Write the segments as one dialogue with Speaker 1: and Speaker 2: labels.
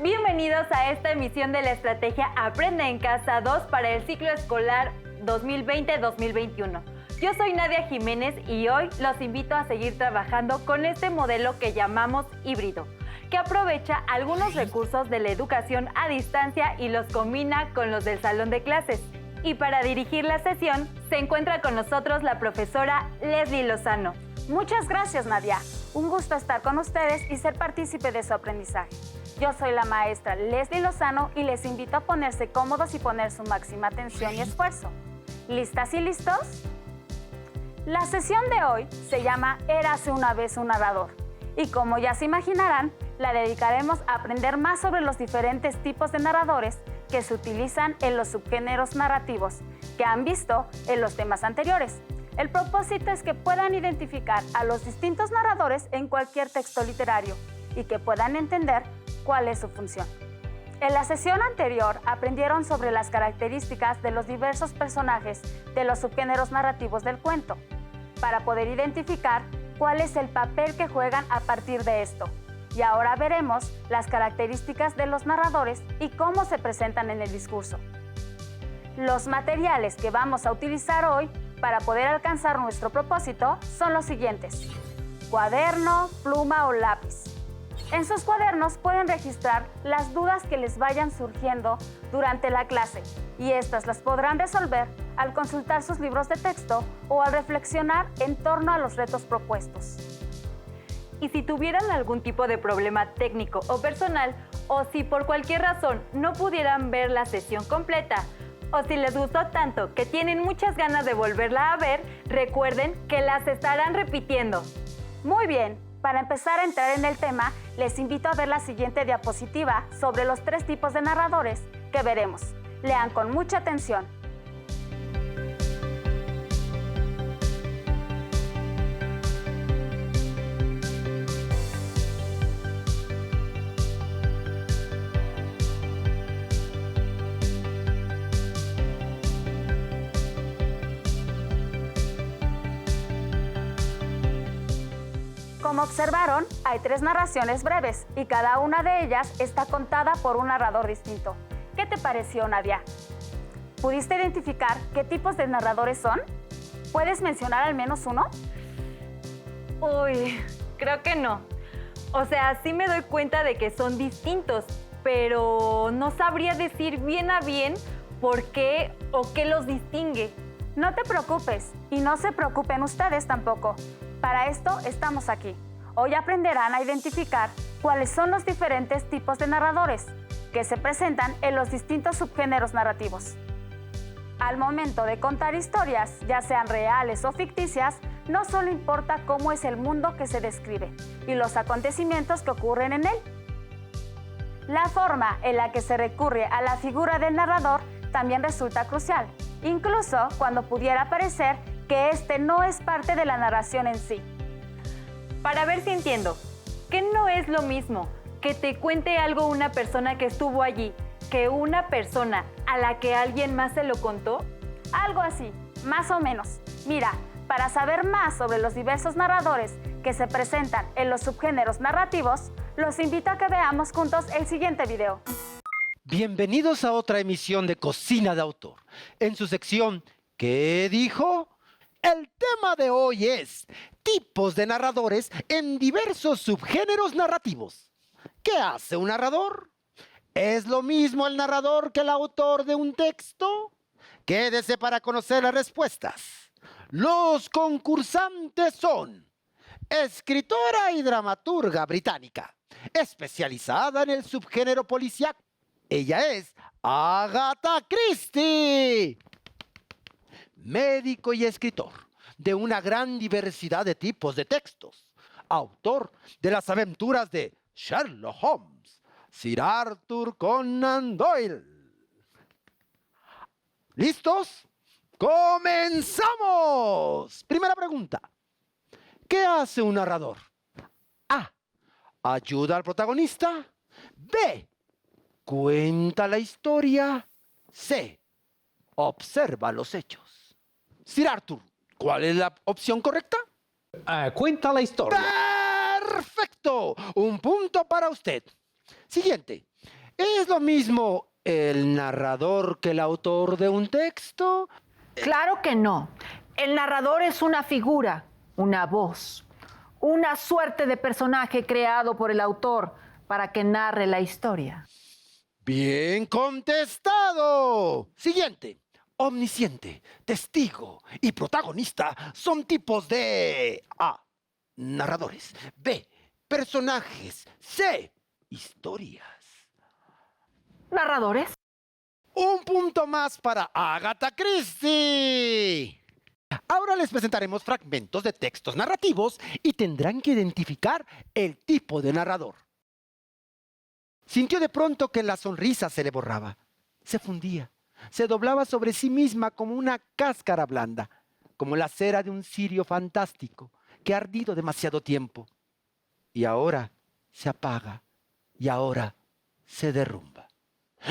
Speaker 1: Bienvenidos a esta emisión de la estrategia Aprende en Casa 2 para el ciclo escolar 2020-2021. Yo soy Nadia Jiménez y hoy los invito a seguir trabajando con este modelo que llamamos híbrido, que aprovecha algunos recursos de la educación a distancia y los combina con los del salón de clases. Y para dirigir la sesión, se encuentra con nosotros la profesora Leslie Lozano.
Speaker 2: Muchas gracias, Nadia. Un gusto estar con ustedes y ser partícipe de su aprendizaje. Yo soy la maestra Leslie Lozano y les invito a ponerse cómodos y poner su máxima atención y esfuerzo. ¿Listas y listos? La sesión de hoy se llama Érase una vez un narrador. Y como ya se imaginarán, la dedicaremos a aprender más sobre los diferentes tipos de narradores que se utilizan en los subgéneros narrativos que han visto en los temas anteriores. El propósito es que puedan identificar a los distintos narradores en cualquier texto literario y que puedan entender cuál es su función. En la sesión anterior aprendieron sobre las características de los diversos personajes de los subgéneros narrativos del cuento, para poder identificar cuál es el papel que juegan a partir de esto. Y ahora veremos las características de los narradores y cómo se presentan en el discurso. Los materiales que vamos a utilizar hoy para poder alcanzar nuestro propósito son los siguientes: cuaderno, pluma o lápiz. En sus cuadernos pueden registrar las dudas que les vayan surgiendo durante la clase y estas las podrán resolver al consultar sus libros de texto o al reflexionar en torno a los retos propuestos.
Speaker 1: Y si tuvieran algún tipo de problema técnico o personal, o si por cualquier razón no pudieran ver la sesión completa, o si les gustó tanto que tienen muchas ganas de volverla a ver, recuerden que las estarán repitiendo.
Speaker 2: Muy bien, para empezar a entrar en el tema, les invito a ver la siguiente diapositiva sobre los 3 tipos de narradores que veremos. Lean con mucha atención. Como observaron, hay 3 narraciones breves y cada una de ellas está contada por un narrador distinto. ¿Qué te pareció, Nadia? ¿Pudiste identificar qué tipos de narradores son? ¿Puedes mencionar al menos uno?
Speaker 1: Uy, creo que no. O sea, sí me doy cuenta de que son distintos, pero no sabría decir bien a bien por qué o qué los distingue.
Speaker 2: No te preocupes y no se preocupen ustedes tampoco. Para esto estamos aquí. Hoy aprenderán a identificar cuáles son los diferentes tipos de narradores que se presentan en los distintos subgéneros narrativos. Al momento de contar historias, ya sean reales o ficticias, no solo importa cómo es el mundo que se describe y los acontecimientos que ocurren en él. La forma en la que se recurre a la figura del narrador también resulta crucial, incluso cuando pudiera parecer que este no es parte de la narración en sí.
Speaker 1: Para ver si entiendo, ¿qué no es lo mismo que te cuente algo una persona que estuvo allí que una persona a la que alguien más se lo contó?
Speaker 2: Algo así, más o menos. Mira, para saber más sobre los diversos narradores que se presentan en los subgéneros narrativos, los invito a que veamos juntos el siguiente video.
Speaker 3: Bienvenidos a otra emisión de Cocina de Autor. En su sección ¿Qué dijo? El tema de hoy es tipos de narradores en diversos subgéneros narrativos. ¿Qué hace un narrador? ¿Es lo mismo el narrador que el autor de un texto? Quédese para conocer las respuestas. Los concursantes son escritora y dramaturga británica, especializada en el subgénero policíaco. Ella es Agatha Christie. Médico y escritor de una gran diversidad de tipos de textos, autor de las aventuras de Sherlock Holmes, Sir Arthur Conan Doyle. ¿Listos? ¡Comenzamos! Primera pregunta. ¿Qué hace un narrador? A. Ayuda al protagonista. B. Cuenta la historia. C. Observa los hechos. Sir Arthur, ¿cuál es la opción correcta?
Speaker 4: Cuenta la historia.
Speaker 3: ¡Perfecto! Un punto para usted. Siguiente. ¿Es lo mismo el narrador que el autor de un texto?
Speaker 4: Claro que no. El narrador es una figura, una voz, una suerte de personaje creado por el autor para que narre la historia.
Speaker 3: Bien contestado. Siguiente. Omnisciente, testigo y protagonista son tipos de A. Narradores. B. Personajes. C. Historias.
Speaker 4: ¿Narradores?
Speaker 3: Un punto más para Agatha Christie. Ahora les presentaremos fragmentos de textos narrativos y tendrán que identificar el tipo de narrador. Sintió de pronto que la sonrisa se le borraba, se fundía, se doblaba sobre sí misma como una cáscara blanda, como la cera de un cirio fantástico que ha ardido demasiado tiempo. Y ahora se apaga, y ahora se derrumba.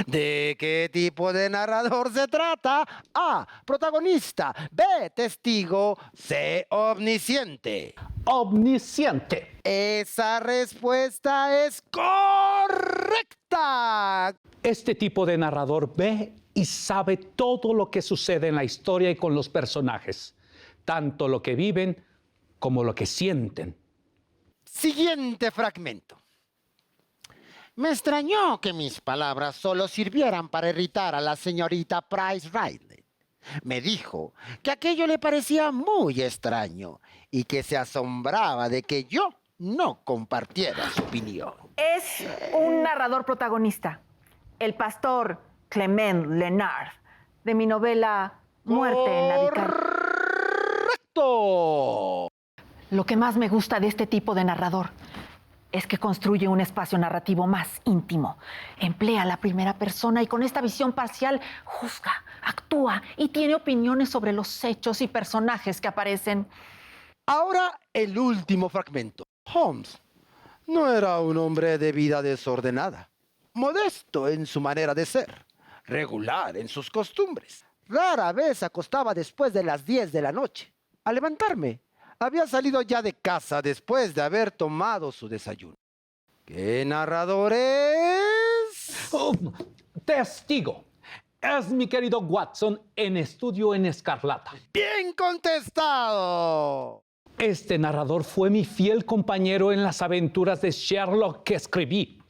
Speaker 3: ¿De qué tipo de narrador se trata? A. Protagonista. B. Testigo. C. Omnisciente.
Speaker 5: Omnisciente.
Speaker 3: Esa respuesta es correcta.
Speaker 5: Este tipo de narrador ve y sabe todo lo que sucede en la historia y con los personajes, tanto lo que viven como lo que sienten.
Speaker 3: Siguiente fragmento. Me extrañó que mis palabras solo sirvieran para irritar a la señorita Price Riley. Me dijo que aquello le parecía muy extraño y que se asombraba de que yo no compartiera su opinión.
Speaker 4: Es un narrador protagonista, el pastor Clement Lenard, de mi novela Muerte en la Vicaria.
Speaker 3: ¡Correcto!
Speaker 4: Lo que más me gusta de este tipo de narrador es que construye un espacio narrativo más íntimo. Emplea la primera persona y con esta visión parcial juzga, actúa y tiene opiniones sobre los hechos y personajes que aparecen.
Speaker 3: Ahora el último fragmento. Holmes no era un hombre de vida desordenada, modesto en su manera de ser, regular en sus costumbres. Rara vez se acostaba después de las 10 de la noche. Al levantarme, había salido ya de casa después de haber tomado su desayuno. ¿Qué narrador es?
Speaker 5: Oh, testigo. Es mi querido Watson en Estudio en Escarlata.
Speaker 3: ¡Bien contestado!
Speaker 5: Este narrador fue mi fiel compañero en las aventuras de Sherlock que escribí,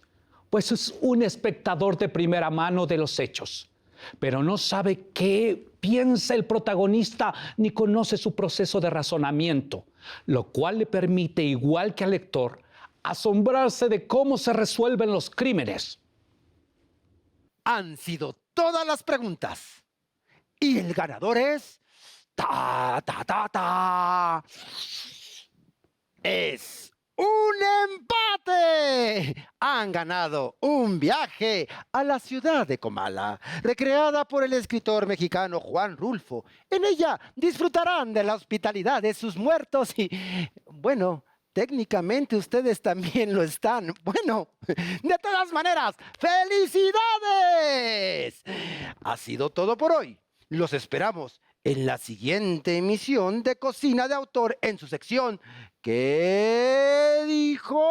Speaker 5: pues es un espectador de primera mano de los hechos, pero no sabe qué piensa el protagonista ni conoce su proceso de razonamiento, lo cual le permite, igual que al lector, asombrarse de cómo se resuelven los crímenes.
Speaker 3: Han sido todas las preguntas. Y el ganador es... ¡Es un empate! Han ganado un viaje a la ciudad de Comala, recreada por el escritor mexicano Juan Rulfo. En ella disfrutarán de la hospitalidad de sus muertos y, bueno, técnicamente ustedes también lo están. Bueno, de todas maneras, ¡felicidades! Ha sido todo por hoy. Los esperamos en la siguiente emisión de Cocina de Autor en su sección ¿Qué dijo?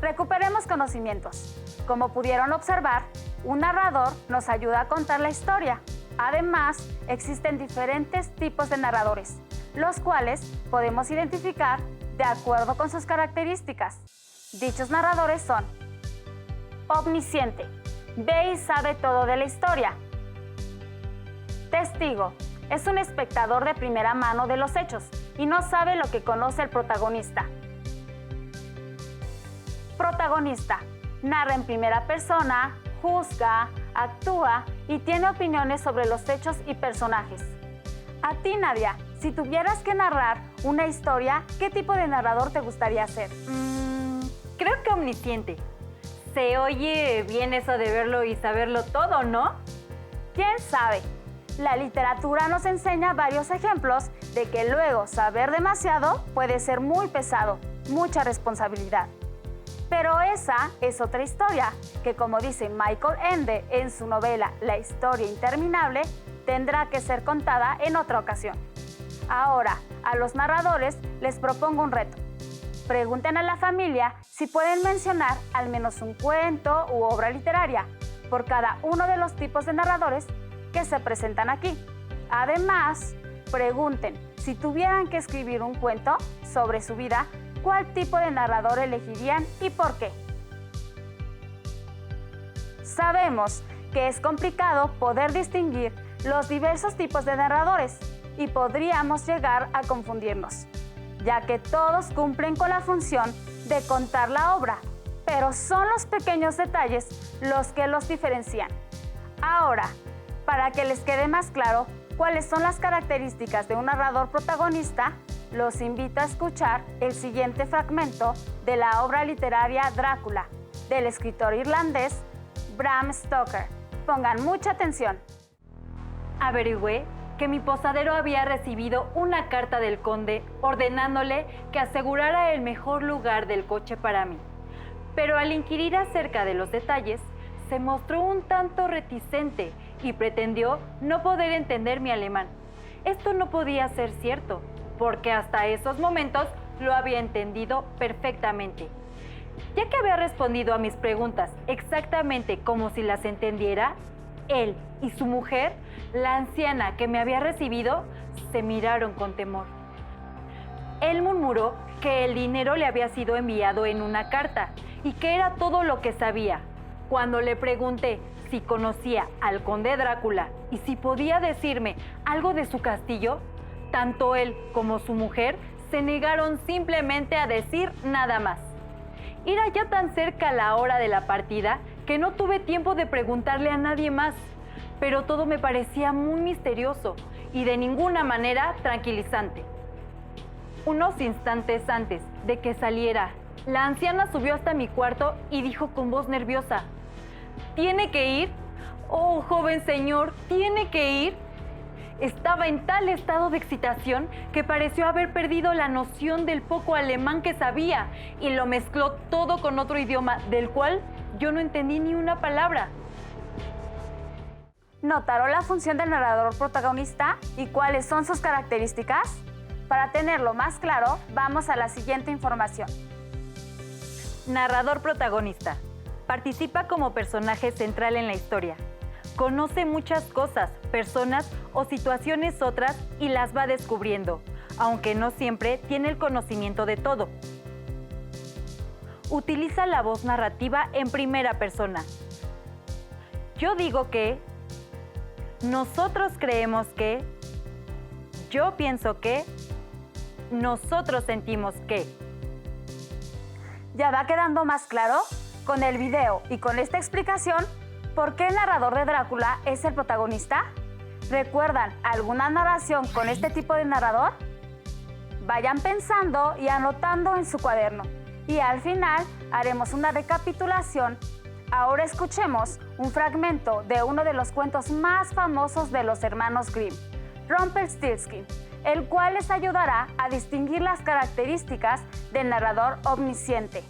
Speaker 2: Recuperemos conocimientos. Como pudieron observar, un narrador nos ayuda a contar la historia. Además, existen diferentes tipos de narradores, los cuales podemos identificar de acuerdo con sus características. Dichos narradores son: omnisciente, ve y sabe todo de la historia. Testigo, es un espectador de primera mano de los hechos y no sabe lo que conoce el protagonista. Protagonista, narra en primera persona, juzga, actúa y tiene opiniones sobre los hechos y personajes. A ti, Nadia, si tuvieras que narrar una historia, ¿qué tipo de narrador te gustaría ser?
Speaker 1: Creo que omnisciente. Se oye bien eso de verlo y saberlo todo, ¿no?
Speaker 2: ¿Quién sabe? La literatura nos enseña varios ejemplos de que luego saber demasiado puede ser muy pesado, mucha responsabilidad. Pero esa es otra historia que, como dice Michael Ende en su novela La historia interminable, tendrá que ser contada en otra ocasión. Ahora, a los narradores les propongo un reto. Pregunten a la familia si pueden mencionar al menos un cuento u obra literaria por cada uno de los tipos de narradores que se presentan aquí. Además, pregunten si tuvieran que escribir un cuento sobre su vida, ¿cuál tipo de narrador elegirían y por qué? Sabemos que es complicado poder distinguir los diversos tipos de narradores y podríamos llegar a confundirnos, ya que todos cumplen con la función de contar la obra, pero son los pequeños detalles los que los diferencian. Ahora, para que les quede más claro cuáles son las características de un narrador protagonista, los invito a escuchar el siguiente fragmento de la obra literaria Drácula, del escritor irlandés Bram Stoker. Pongan mucha atención.
Speaker 1: Averigüé que mi posadero había recibido una carta del conde ordenándole que asegurara el mejor lugar del coche para mí. Pero al inquirir acerca de los detalles, se mostró un tanto reticente y pretendió no poder entender mi alemán. Esto no podía ser cierto, porque hasta esos momentos lo había entendido perfectamente. Ya que había respondido a mis preguntas exactamente como si las entendiera, él y su mujer, la anciana que me había recibido, se miraron con temor. Él murmuró que el dinero le había sido enviado en una carta y que era todo lo que sabía. Cuando le pregunté si conocía al conde Drácula y si podía decirme algo de su castillo, tanto él como su mujer se negaron simplemente a decir nada más. Era ya tan cerca la hora de la partida que no tuve tiempo de preguntarle a nadie más, pero todo me parecía muy misterioso y de ninguna manera tranquilizante. Unos instantes antes de que saliera, la anciana subió hasta mi cuarto y dijo con voz nerviosa: ¿Tiene que ir? Oh, joven señor, ¿tiene que ir? Estaba en tal estado de excitación que pareció haber perdido la noción del poco alemán que sabía y lo mezcló todo con otro idioma del cual yo no entendí ni una palabra.
Speaker 2: ¿Notaron la función del narrador protagonista y cuáles son sus características? Para tenerlo más claro, vamos a la siguiente información.
Speaker 1: Narrador protagonista. Participa como personaje central en la historia. Conoce muchas cosas, personas o situaciones otras y las va descubriendo, aunque no siempre tiene el conocimiento de todo. Utiliza la voz narrativa en primera persona. Yo digo que, nosotros creemos que, yo pienso que, nosotros sentimos que.
Speaker 2: ¿Ya va quedando más claro? Con el video y con esta explicación, ¿por qué el narrador de Drácula es el protagonista? ¿Recuerdan alguna narración con este tipo de narrador? Vayan pensando y anotando en su cuaderno. Y al final haremos una recapitulación. Ahora escuchemos un fragmento de uno de los cuentos más famosos de los hermanos Grimm, Rumpelstiltskin, el cual les ayudará a distinguir las características del narrador omnisciente.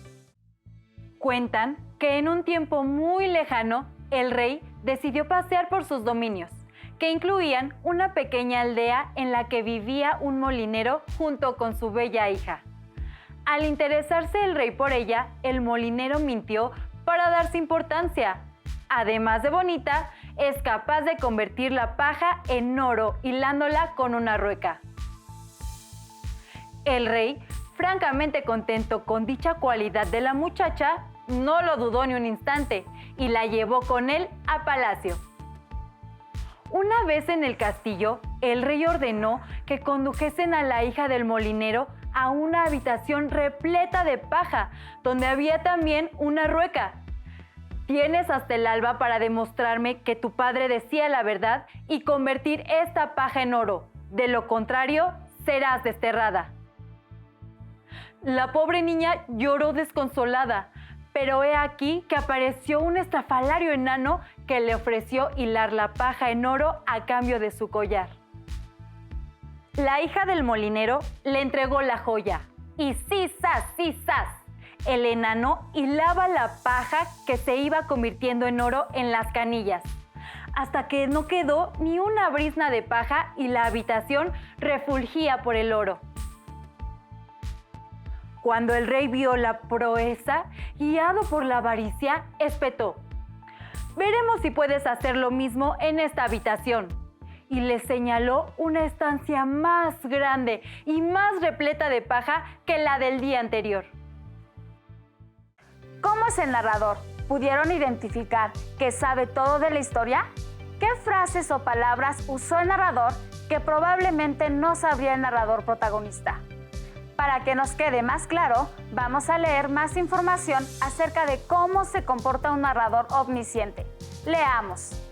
Speaker 1: Cuentan que en un tiempo muy lejano, el rey decidió pasear por sus dominios, que incluían una pequeña aldea en la que vivía un molinero junto con su bella hija. Al interesarse el rey por ella, el molinero mintió para darse importancia. Además de bonita, es capaz de convertir la paja en oro hilándola con una rueca. El rey, francamente contento con dicha cualidad de la muchacha, no lo dudó ni un instante y la llevó con él a palacio. Una vez en el castillo, el rey ordenó que condujesen a la hija del molinero a una habitación repleta de paja, donde había también una rueca. Tienes hasta el alba para demostrarme que tu padre decía la verdad y convertir esta paja en oro. De lo contrario, serás desterrada. La pobre niña lloró desconsolada, pero he aquí que apareció un estrafalario enano que le ofreció hilar la paja en oro a cambio de su collar. La hija del molinero le entregó la joya y sí, sas, el enano hilaba la paja que se iba convirtiendo en oro en las canillas, hasta que no quedó ni una brizna de paja y la habitación refulgía por el oro. Cuando el rey vio la proeza, guiado por la avaricia, espetó: «Veremos si puedes hacer lo mismo en esta habitación». Y le señaló una estancia más grande y más repleta de paja que la del día anterior.
Speaker 2: ¿Cómo es el narrador? ¿Pudieron identificar que sabe todo de la historia? ¿Qué frases o palabras usó el narrador que probablemente no sabría el narrador protagonista? Para que nos quede más claro, vamos a leer más información acerca de cómo se comporta un narrador omnisciente. Leamos.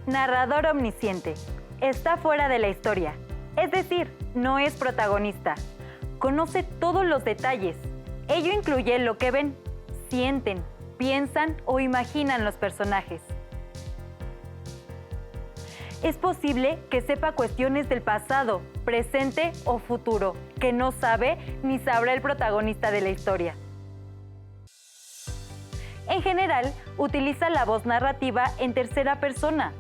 Speaker 1: Narrador omnisciente. Está fuera de la historia, es decir, no es protagonista. Conoce todos los detalles. Ello incluye lo que ven, sienten, piensan o imaginan los personajes. Es posible que sepa cuestiones del pasado, presente o futuro, que no sabe ni sabrá el protagonista de la historia. En general, utiliza la voz narrativa en tercera persona.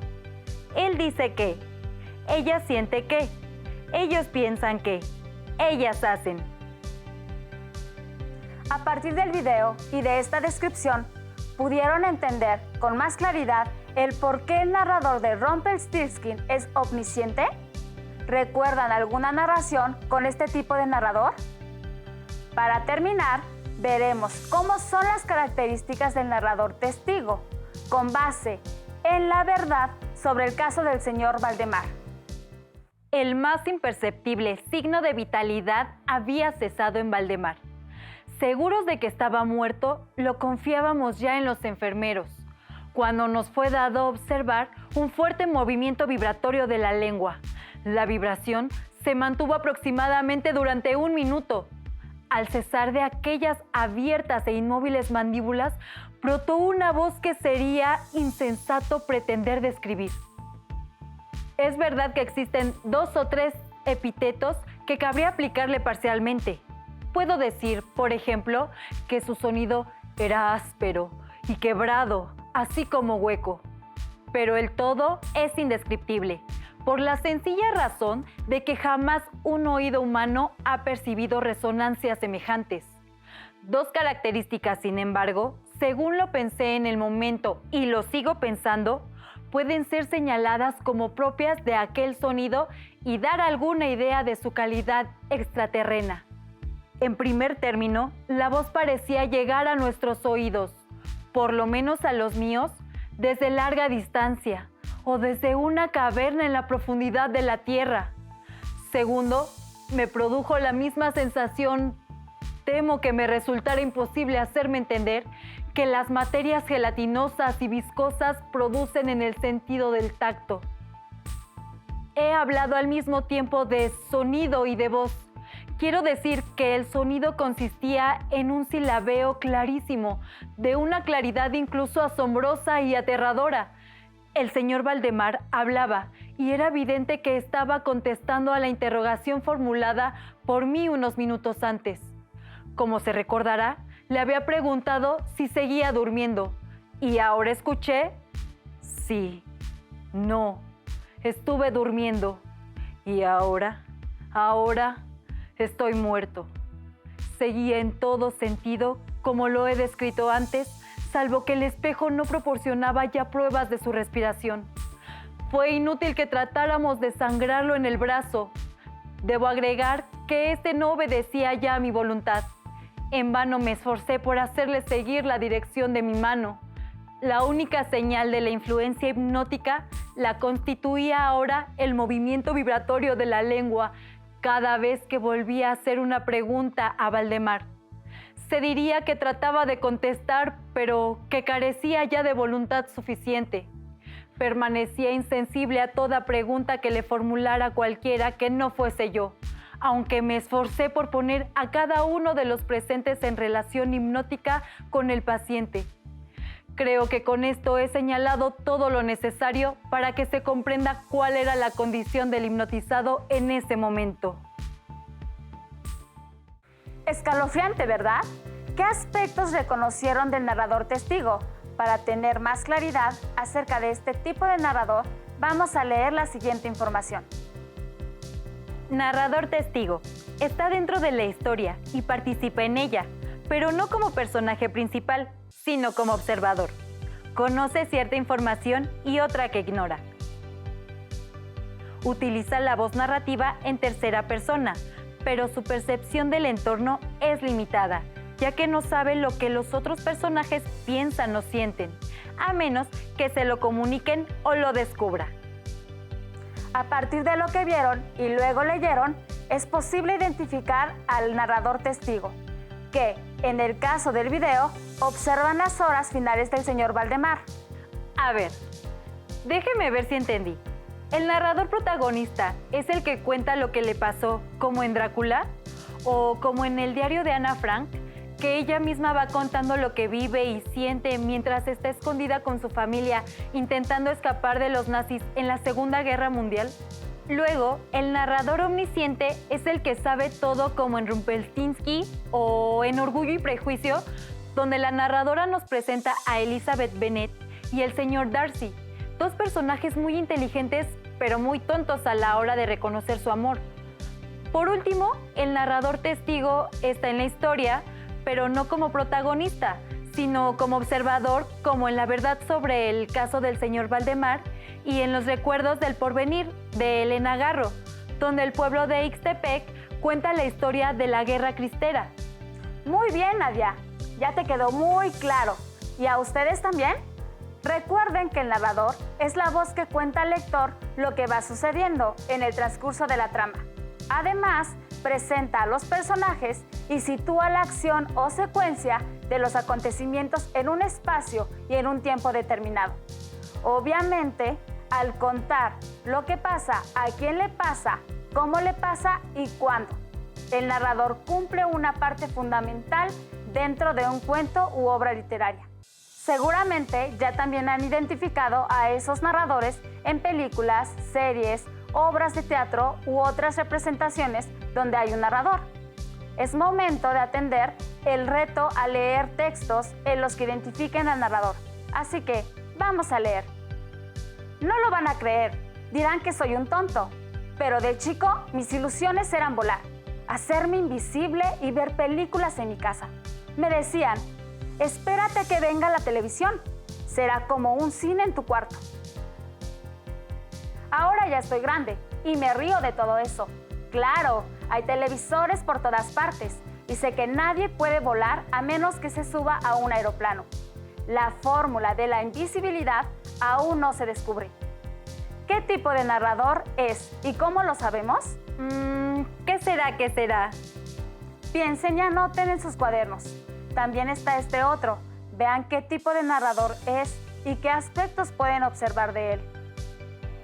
Speaker 1: Él dice que, ella siente que, ellos piensan que, ellas hacen.
Speaker 2: A partir del video y de esta descripción, pudieron entender con más claridad el por qué el narrador de Rumpelstiltskin es omnisciente. ¿Recuerdan alguna narración con este tipo de narrador? Para terminar, veremos cómo son las características del narrador testigo, con base en la verdad sobre el caso del señor Valdemar.
Speaker 1: El más imperceptible signo de vitalidad había cesado en Valdemar. Seguros de que estaba muerto, lo confiábamos ya en los enfermeros, cuando nos fue dado observar un fuerte movimiento vibratorio de la lengua. La vibración se mantuvo aproximadamente durante 1 minuto. Al cesar de aquellas abiertas e inmóviles mandíbulas, brotó una voz que sería insensato pretender describir. Es verdad que existen 2 o 3 epítetos que cabría aplicarle parcialmente. Puedo decir, por ejemplo, que su sonido era áspero y quebrado, así como hueco. Pero el todo es indescriptible, por la sencilla razón de que jamás un oído humano ha percibido resonancias semejantes. 2 características, sin embargo, según lo pensé en el momento y lo sigo pensando, pueden ser señaladas como propias de aquel sonido y dar alguna idea de su calidad extraterrena. En primer término, la voz parecía llegar a nuestros oídos, por lo menos a los míos, desde larga distancia o desde una caverna en la profundidad de la tierra. Segundo, me produjo la misma sensación, temo que me resultara imposible hacerme entender, que las materias gelatinosas y viscosas producen en el sentido del tacto. He hablado al mismo tiempo de sonido y de voz. Quiero decir que el sonido consistía en un silabeo clarísimo, de una claridad incluso asombrosa y aterradora. El señor Valdemar hablaba y era evidente que estaba contestando a la interrogación formulada por mí unos minutos antes. Como se recordará, le había preguntado si seguía durmiendo y ahora escuché: sí, no, estuve durmiendo y ahora estoy muerto. Seguía en todo sentido como lo he descrito antes, salvo que el espejo no proporcionaba ya pruebas de su respiración. Fue inútil que tratáramos de sangrarlo en el brazo. Debo agregar que este no obedecía ya a mi voluntad. En vano me esforcé por hacerle seguir la dirección de mi mano. La única señal de la influencia hipnótica la constituía ahora el movimiento vibratorio de la lengua cada vez que volvía a hacer una pregunta a Valdemar. Se diría que trataba de contestar, pero que carecía ya de voluntad suficiente. Permanecía insensible a toda pregunta que le formulara cualquiera que no fuese yo, aunque me esforcé por poner a cada uno de los presentes en relación hipnótica con el paciente. Creo que con esto he señalado todo lo necesario para que se comprenda cuál era la condición del hipnotizado en ese momento.
Speaker 2: Escalofriante, ¿verdad? ¿Qué aspectos reconocieron del narrador testigo? Para tener más claridad acerca de este tipo de narrador, vamos a leer la siguiente información.
Speaker 1: Narrador testigo. Está dentro de la historia y participa en ella, pero no como personaje principal, sino como observador. Conoce cierta información y otra que ignora. Utiliza la voz narrativa en tercera persona, pero su percepción del entorno es limitada, ya que no sabe lo que los otros personajes piensan o sienten, a menos que se lo comuniquen o lo descubra.
Speaker 2: A partir de lo que vieron y luego leyeron, es posible identificar al narrador testigo, que, en el caso del video, observan las horas finales del señor Valdemar.
Speaker 1: A ver, déjeme ver si entendí. ¿El narrador protagonista es el que cuenta lo que le pasó, como en Drácula? ¿O como en el diario de Ana Frank, que ella misma va contando lo que vive y siente mientras está escondida con su familia, intentando escapar de los nazis en la Segunda Guerra Mundial? Luego, el narrador omnisciente es el que sabe todo, como en Rumpelstiltskin o en Orgullo y Prejuicio, donde la narradora nos presenta a Elizabeth Bennet y el señor Darcy, dos personajes muy inteligentes pero muy tontos a la hora de reconocer su amor. Por último, el narrador testigo está en la historia, pero no como protagonista, sino como observador, como en La verdad sobre el caso del señor Valdemar y en Los recuerdos del porvenir, de Elena Garro, donde el pueblo de Ixtepec cuenta la historia de la Guerra Cristera.
Speaker 2: Muy bien, Nadia, ya te quedó muy claro. ¿Y a ustedes también? Recuerden que el narrador es la voz que cuenta al lector lo que va sucediendo en el transcurso de la trama. Además, presenta a los personajes y sitúa la acción o secuencia de los acontecimientos en un espacio y en un tiempo determinado. Obviamente, al contar lo que pasa, a quién le pasa, cómo le pasa y cuándo, el narrador cumple una parte fundamental dentro de un cuento u obra literaria. Seguramente ya también han identificado a esos narradores en películas, series, obras de teatro u otras representaciones donde hay un narrador. Es momento de atender el reto a leer textos en los que identifiquen al narrador. Así que, vamos a leer. No lo van a creer, dirán que soy un tonto, pero de chico mis ilusiones eran volar, hacerme invisible y ver películas en mi casa. Me decían, espérate que venga la televisión, será como un cine en tu cuarto. Ahora ya estoy grande y me río de todo eso. Claro, hay televisores por todas partes y sé que nadie puede volar a menos que se suba a un aeroplano. La fórmula de la invisibilidad aún no se descubre. ¿Qué tipo de narrador es y cómo lo sabemos?
Speaker 1: ¿Qué será? ¿Qué será?
Speaker 2: Piensen y anoten en sus cuadernos. También está este otro. Vean qué tipo de narrador es y qué aspectos pueden observar de él.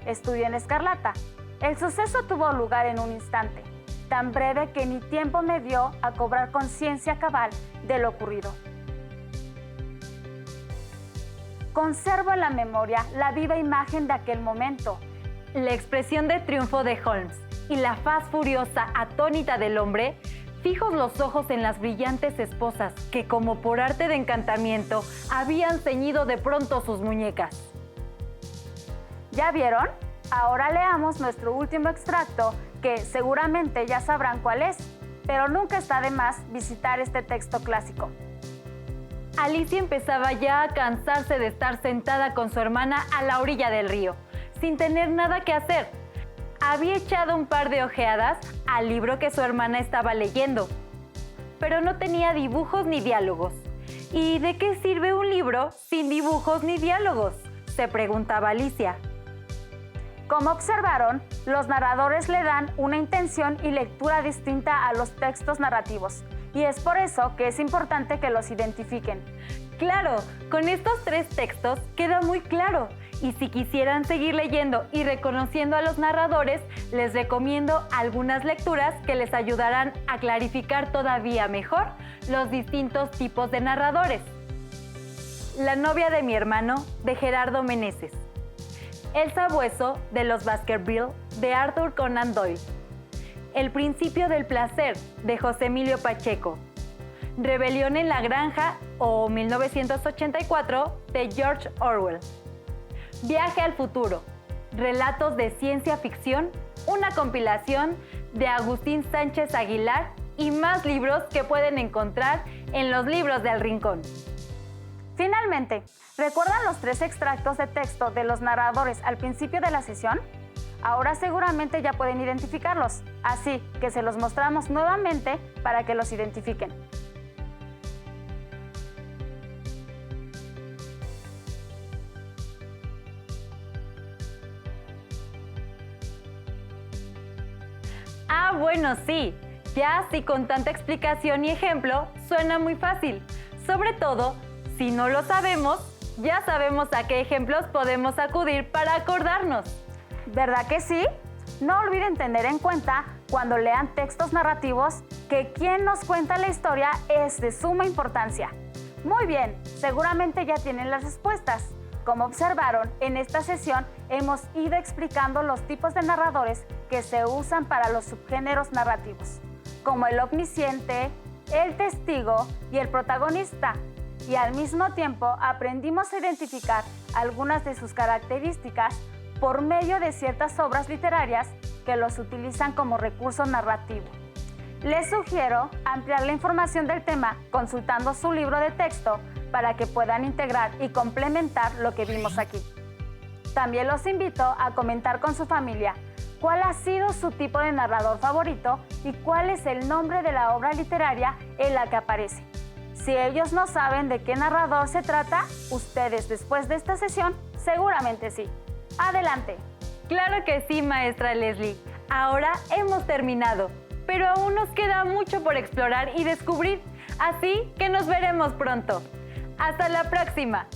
Speaker 2: Estudio en Escarlata. El suceso tuvo lugar en un instante, tan breve que ni tiempo me dio a cobrar conciencia cabal de lo ocurrido. Conservo en la memoria la viva imagen de aquel momento.
Speaker 1: La expresión de triunfo de Holmes y la faz furiosa, atónita del hombre, fijos los ojos en las brillantes esposas que, como por arte de encantamiento, habían ceñido de pronto sus muñecas.
Speaker 2: ¿Ya vieron? Ahora leamos nuestro último extracto, que seguramente ya sabrán cuál es, pero nunca está de más visitar este texto clásico.
Speaker 1: Alicia empezaba ya a cansarse de estar sentada con su hermana a la orilla del río, sin tener nada que hacer. Había echado un par de ojeadas al libro que su hermana estaba leyendo, pero no tenía dibujos ni diálogos. ¿Y de qué sirve un libro sin dibujos ni diálogos?, se preguntaba Alicia.
Speaker 2: Como observaron, los narradores le dan una intención y lectura distinta a los textos narrativos, y es por eso que es importante que los identifiquen.
Speaker 1: Claro, con estos 3 textos queda muy claro, y si quisieran seguir leyendo y reconociendo a los narradores, les recomiendo algunas lecturas que les ayudarán a clarificar todavía mejor los distintos tipos de narradores. La novia de mi hermano, de Gerardo Meneses. El sabueso, de los Baskerville, de Arthur Conan Doyle. El principio del placer, de José Emilio Pacheco. Rebelión en la granja, o 1984, de George Orwell. Viaje al futuro, relatos de ciencia ficción, una compilación de Agustín Sánchez Aguilar y más libros que pueden encontrar en los libros del Rincón.
Speaker 2: Finalmente, ¿recuerdan los 3 extractos de texto de los narradores al principio de la sesión? Ahora seguramente ya pueden identificarlos, así que se los mostramos nuevamente para que los identifiquen.
Speaker 1: Ah, bueno, sí. Ya así con tanta explicación y ejemplo, suena muy fácil. Sobre todo, si no lo sabemos, ya sabemos a qué ejemplos podemos acudir para acordarnos.
Speaker 2: ¿Verdad que sí? No olviden tener en cuenta cuando lean textos narrativos que quien nos cuenta la historia es de suma importancia. Muy bien, seguramente ya tienen las respuestas. Como observaron, en esta sesión hemos ido explicando los tipos de narradores que se usan para los subgéneros narrativos, como el omnisciente, el testigo y el protagonista. Y al mismo tiempo aprendimos a identificar algunas de sus características por medio de ciertas obras literarias que los utilizan como recurso narrativo. Les sugiero ampliar la información del tema consultando su libro de texto para que puedan integrar y complementar lo que vimos aquí. También los invito a comentar con su familia cuál ha sido su tipo de narrador favorito y cuál es el nombre de la obra literaria en la que aparece. Si ellos no saben de qué narrador se trata, ustedes después de esta sesión seguramente sí. ¡Adelante!
Speaker 1: Claro que sí, maestra Leslie. Ahora hemos terminado, pero aún nos queda mucho por explorar y descubrir, así que nos veremos pronto. ¡Hasta la próxima!